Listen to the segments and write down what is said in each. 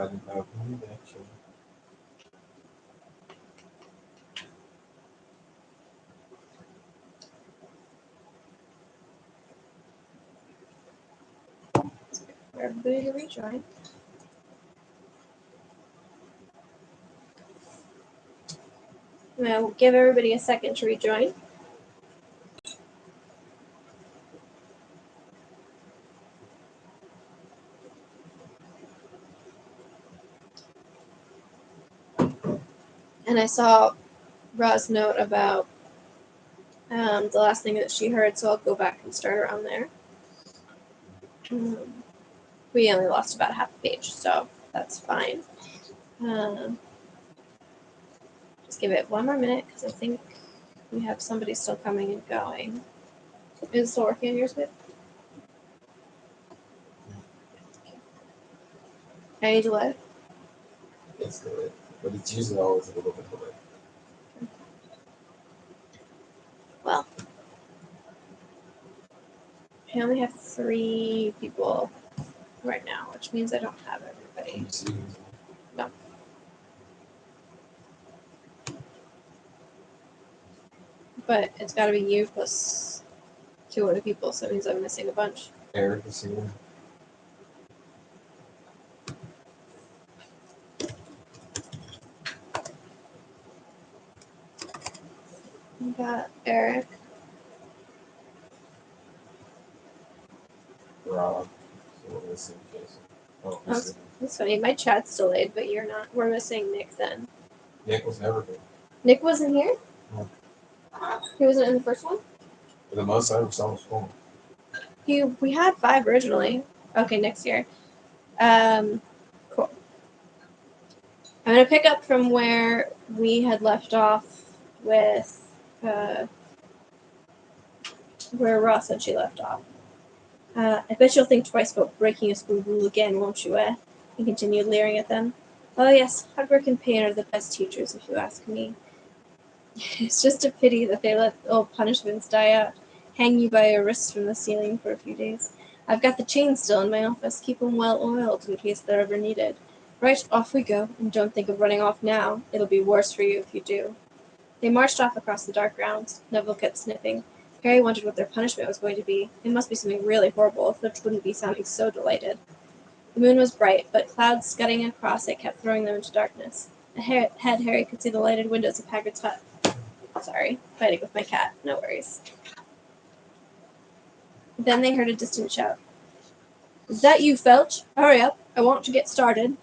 I didn't have any action. For everybody to rejoin. I'll give everybody a second to rejoin. And I saw Ra's note about the last thing that she heard, so I'll go back and start around there. We only lost about half a page, so that's fine. Just give it one more minute, because I think we have somebody still coming and going. Is it still working on yours, babe? Any delay? It's delayed, but it's usually always a little bit delayed. Well, I only have 3 people right now, which means I don't have everybody. No. But it's got to be you plus 2 other people, so it means I'm missing a bunch. Eric is here. We got Eric. Rob. So we're missing Jason. Oh, That's funny. My chat's delayed, but you're not. We're missing Nick then. Nick was never here. Nick wasn't here? No. He wasn't in the first one? For the most I ever saw was 4. We had 5 originally. Okay, next year. Cool. I'm going to pick up from where we had left off with where Ross said she left off. I bet you'll think twice about breaking a school rule again, won't you, He continued, leering at them. Oh yes, hard work and pain are the best teachers, if you ask me. It's just a pity that they let old punishments die out, hang you by your wrists from the ceiling for a few days. I've got the chains still in my office, keep them well oiled in case they're ever needed. Right, off we go, and don't think of running off now. It'll be worse for you if you do. They marched off across the dark grounds. Neville kept sniffing. Harry wondered what their punishment was going to be. It must be something really horrible, if Filch wouldn't be sounding so delighted. The moon was bright, but clouds scudding across it kept throwing them into darkness. Ahead, Harry could see the lighted windows of Hagrid's hut. Sorry, fighting with my cat. No worries. Then they heard a distant shout. Is that you, Filch? Hurry up. I want to get started.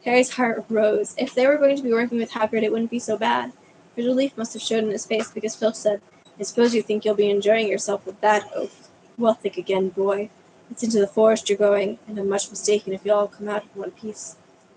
Harry's heart rose. If they were going to be working with Hagrid, it wouldn't be so bad. His relief must have showed in his face because Filch said, I suppose you think you'll be enjoying yourself with that oath. Well, think again, boy. It's into the forest you're going, and I'm much mistaken if you all come out in one piece.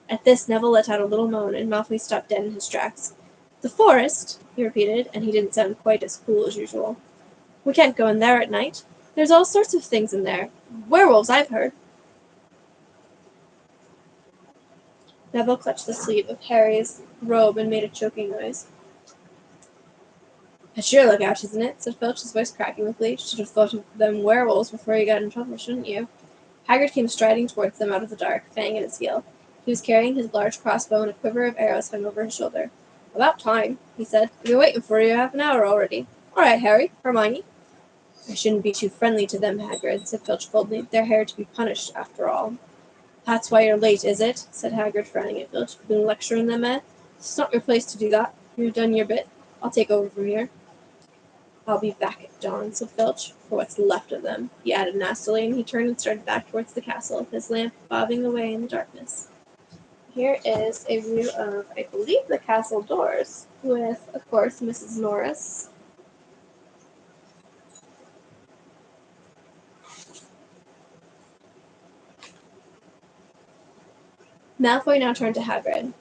At this, Neville let out a little moan, and Malfoy stopped dead in his tracks. The forest, he repeated, and he didn't sound quite as cool as usual. We can't go in there at night. There's all sorts of things in there. Werewolves, I've heard. Neville clutched the sleeve of Harry's robe and made a choking noise. A sure lookout, isn't it? Said Filch, his voice cracking with glee. Should have thought of them werewolves before you got in trouble, shouldn't you? Hagrid came striding towards them out of the dark, Fang at his heel. He was carrying his large crossbow, and a quiver of arrows hung over his shoulder. About time, he said. I've been waiting for you half an hour already. All right, Harry. Hermione. I shouldn't be too friendly to them, Hagrid, said Filch coldly. They're here to be punished, after all. That's why you're late, is it? Said Hagrid, frowning at Filch. Been lecturing them, It's not your place to do that. You've done your bit. I'll take over from here. I'll be back at dawn, said Filch, for what's left of them, he added nastily, and he turned and started back towards the castle, his lamp bobbing away in the darkness. Here is a view of, I believe, the castle doors, with, of course, Mrs. Norris. Malfoy now turned to Hagrid.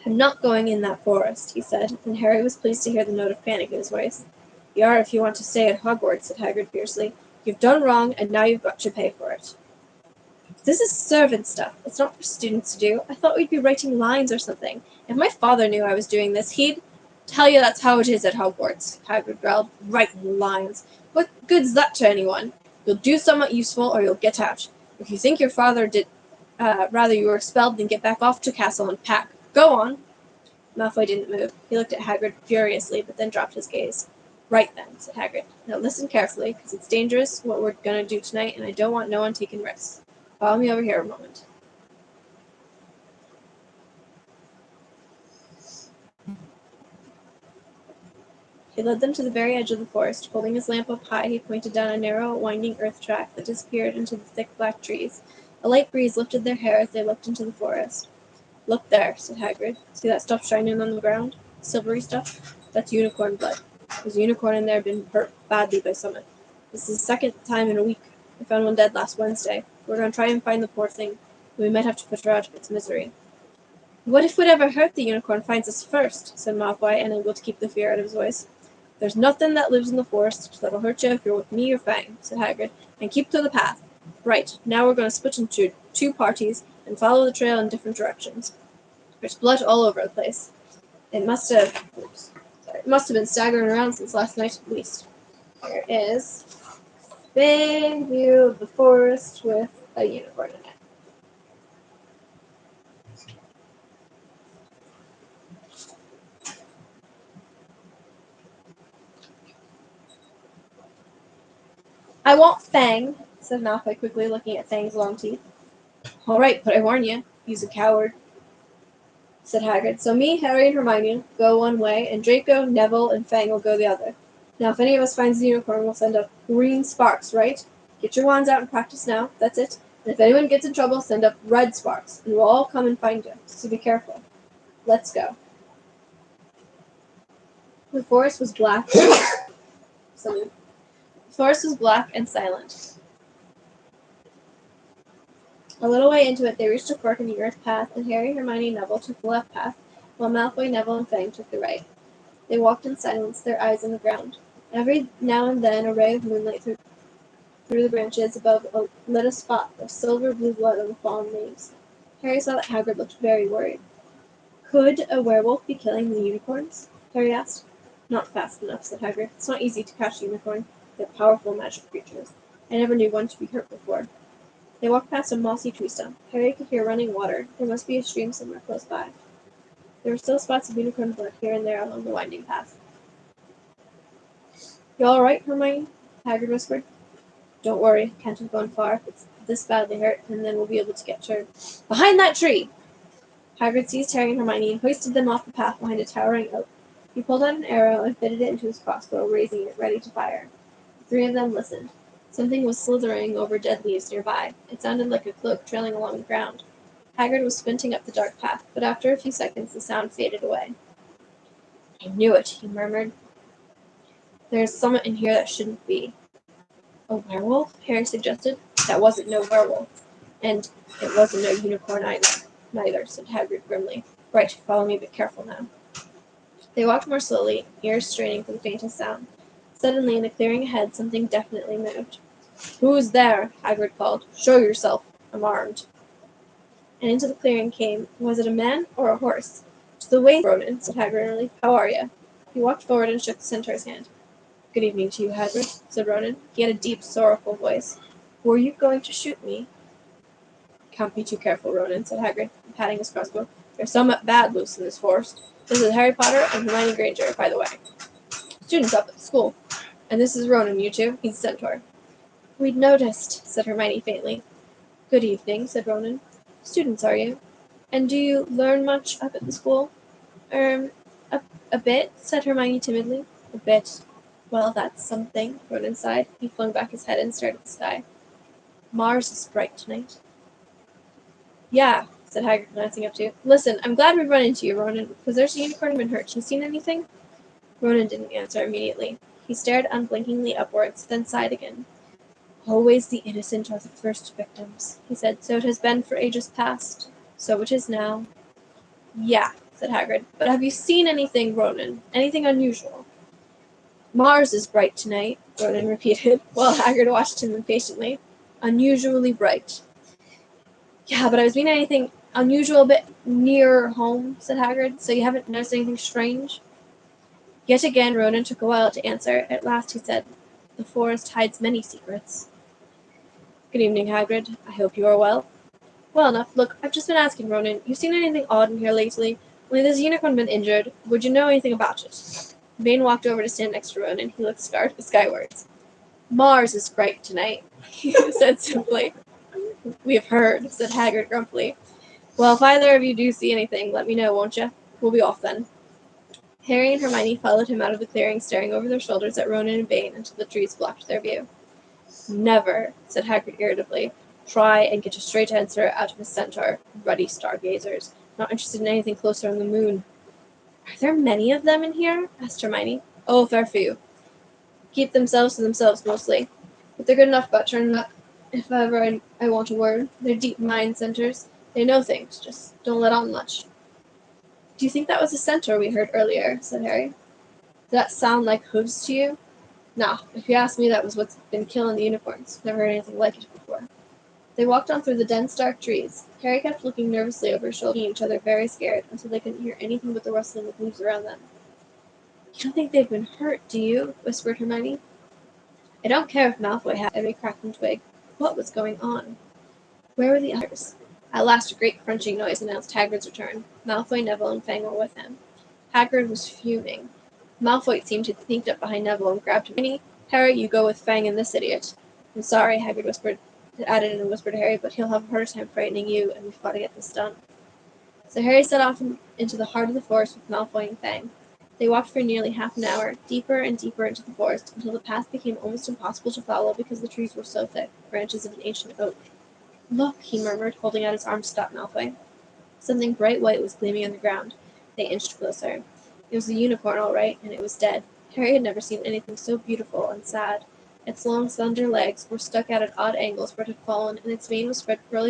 I'm not going in that forest, he said, and Harry was pleased to hear the note of panic in his voice. You are if you want to stay at Hogwarts, said Hagrid fiercely. You've done wrong, and now you've got to pay for it. This is servant stuff. It's not for students to do. I thought we'd be writing lines or something. If my father knew I was doing this, he'd tell you that's how it is at Hogwarts, Hagrid growled. Writing lines. What good's that to anyone? You'll do somewhat useful, or you'll get out. If you think your father did... rather you were expelled than get back off to castle and pack. Go on! Malfoy didn't move. He looked at Hagrid furiously, but then dropped his gaze. Right then, said Hagrid. Now listen carefully, because it's dangerous what we're going to do tonight, and I don't want no one taking risks. Follow me over here a moment. He led them to the very edge of the forest. Holding his lamp up high, he pointed down a narrow, winding earth track that disappeared into the thick black trees. A light breeze lifted their hair as they looked into the forest. Look there, said Hagrid. See that stuff shining on the ground? Silvery stuff? That's unicorn blood. There's a unicorn in there been hurt badly by something. This is the second time in a week. I found one dead last Wednesday. We're going to try and find the poor thing. We might have to put her out of its misery. What if whatever hurt the unicorn finds us first? Said Malfoy, unable to keep the fear out of his voice. There's nothing that lives in the forest that'll hurt you if you're with me or Fang, said Hagrid, and keep to the path. Right, now we're going to split into two parties and follow the trail in different directions. There's blood all over the place. It must have been staggering around since last night at least. There is a big view of the forest with a unicorn in it. I want Fang, said Malfoy quickly, looking at Fang's long teeth. All right, but I warn you, he's a coward, said Hagrid. So me, Harry, and Hermione go one way, and Draco, Neville, and Fang will go the other. Now, if any of us finds the unicorn, we'll send up green sparks, right? Get your wands out and practice now. That's it. And if anyone gets in trouble, send up red sparks, and we'll all come and find you. So be careful. Let's go. The forest was black. The forest was black and silent. A little way into it, they reached a fork in the earth path, and Harry, Hermione, and Neville took the left path, while Malfoy, Neville, and Fang took the right. They walked in silence, their eyes on the ground. Every now and then, a ray of moonlight through the branches above lit a spot of silver-blue blood on the fallen leaves. Harry saw that Hagrid looked very worried. Could a werewolf be killing the unicorns? Harry asked. Not fast enough, said Hagrid. It's not easy to catch a unicorn. They're powerful magic creatures. I never knew one to be hurt before. They walked past a mossy tree stump. Harry could hear running water. There must be a stream somewhere close by. There were still spots of unicorn blood here and there along the winding path. You all right, Hermione? Hagrid whispered. Don't worry, can't have gone far if it's this badly hurt, and then we'll be able to get her. Behind that tree! Hagrid seized Harry and Hermione and hoisted them off the path behind a towering oak. He pulled out an arrow and fitted it into his crossbow, raising it ready to fire. The three of them listened. Something was slithering over dead leaves nearby. It sounded like a cloak trailing along the ground. Hagrid was sprinting up the dark path, but after a few seconds the sound faded away. I knew it, he murmured. There's someone in here that shouldn't be. A werewolf? Harry suggested. That wasn't no werewolf. And it wasn't no unicorn neither, said Hagrid grimly. Right, follow me, but careful now. They walked more slowly, ears straining for the faintest sound. Suddenly, in the clearing ahead, something definitely moved. Who's there? Hagrid called. Show yourself. I'm armed. And into the clearing came, was it a man or a horse? To the way, Ronan, said Hagrid earnestly. How are you? He walked forward and shook the centaur's hand. Good evening to you, Hagrid, said Ronan. He had a deep, sorrowful voice. Were you going to shoot me? Can't be too careful, Ronan, said Hagrid, patting his crossbow. There's some bad loose in this forest. This is Harry Potter and Hermione Granger, by the way. Students up at the school. And this is Ronan, you two. He's a centaur. We'd noticed, said Hermione faintly. Good evening, said Ronan. Students, are you? And do you learn much up at the school? A bit, said Hermione timidly. A bit. Well, that's something, Ronan sighed. He flung back his head and stared at the sky. Mars is bright tonight. Yeah, said Hagrid, glancing up too. Listen, I'm glad we've run into you, Ronan, because there's a unicorn been hurt. You seen anything? Ronan didn't answer immediately. He stared unblinkingly upwards, then sighed again. Always the innocent are the first victims, he said. So it has been for ages past. So it is now. Yeah, said Hagrid. But have you seen anything, Ronan? Anything unusual? Mars is bright tonight, Ronan repeated, while Hagrid watched him impatiently. Unusually bright. Yeah, but I was meaning anything unusual a bit near home, said Hagrid. So you haven't noticed anything strange? Yet again, Ronan took a while to answer. At last he said, The forest hides many secrets. Good evening, Hagrid. I hope you are well. Well enough. Look, I've just been asking Ronan, you seen anything odd in here lately? Only this unicorn been injured. Would you know anything about it? Vane walked over to stand next to Ronan. He looked skywards. Mars is bright tonight, he said simply. We have heard, said Haggard grumpily. Well, if either of you do see anything, let me know, won't you? We'll be off then. Harry and Hermione followed him out of the clearing, staring over their shoulders at Ronan and Vane until the trees blocked their view. Never, said Hagrid irritably, try and get a straight answer out of a centaur. Ruddy stargazers. Not interested in anything closer on the moon. Are there many of them in here? Asked Hermione. Oh, a fair few. Keep themselves to themselves mostly. But they're good enough about turning up if ever I want a word. They're deep mind centers. They know things, just don't let on much. Do you think that was a centaur we heard earlier? Said Harry. Did that sound like hooves to you? Nah, if you ask me, that was what's been killing the unicorns. Never heard anything like it before. They walked on through the dense, dark trees. Harry kept looking nervously over his shoulder, looking at each other very scared, until they couldn't hear anything but the rustling of leaves around them. You don't think they've been hurt, do you? Whispered Hermione. I don't care if Malfoy had every crack and twig. What was going on? Where were the others? At last a great crunching noise announced Hagrid's return. Malfoy, Neville, and Fang were with him. Hagrid was fuming. Malfoy seemed to sneaked up behind Neville and grabbed him. Harry, you go with Fang and this idiot. I'm sorry, Hagrid added in a whisper to Harry, but he'll have a harder time frightening you, and we've got to get this done. So Harry set off into the heart of the forest with Malfoy and Fang. They walked for nearly half an hour, deeper and deeper into the forest, until the path became almost impossible to follow because the trees were so thick, branches of an ancient oak. Look, he murmured, holding out his arm to stop Malfoy. Something bright white was gleaming on the ground. They inched closer. It was a unicorn, all right, and it was dead. Harry had never seen anything so beautiful and sad. Its long, slender legs were stuck out at odd angles where it had fallen, and its mane was spread curly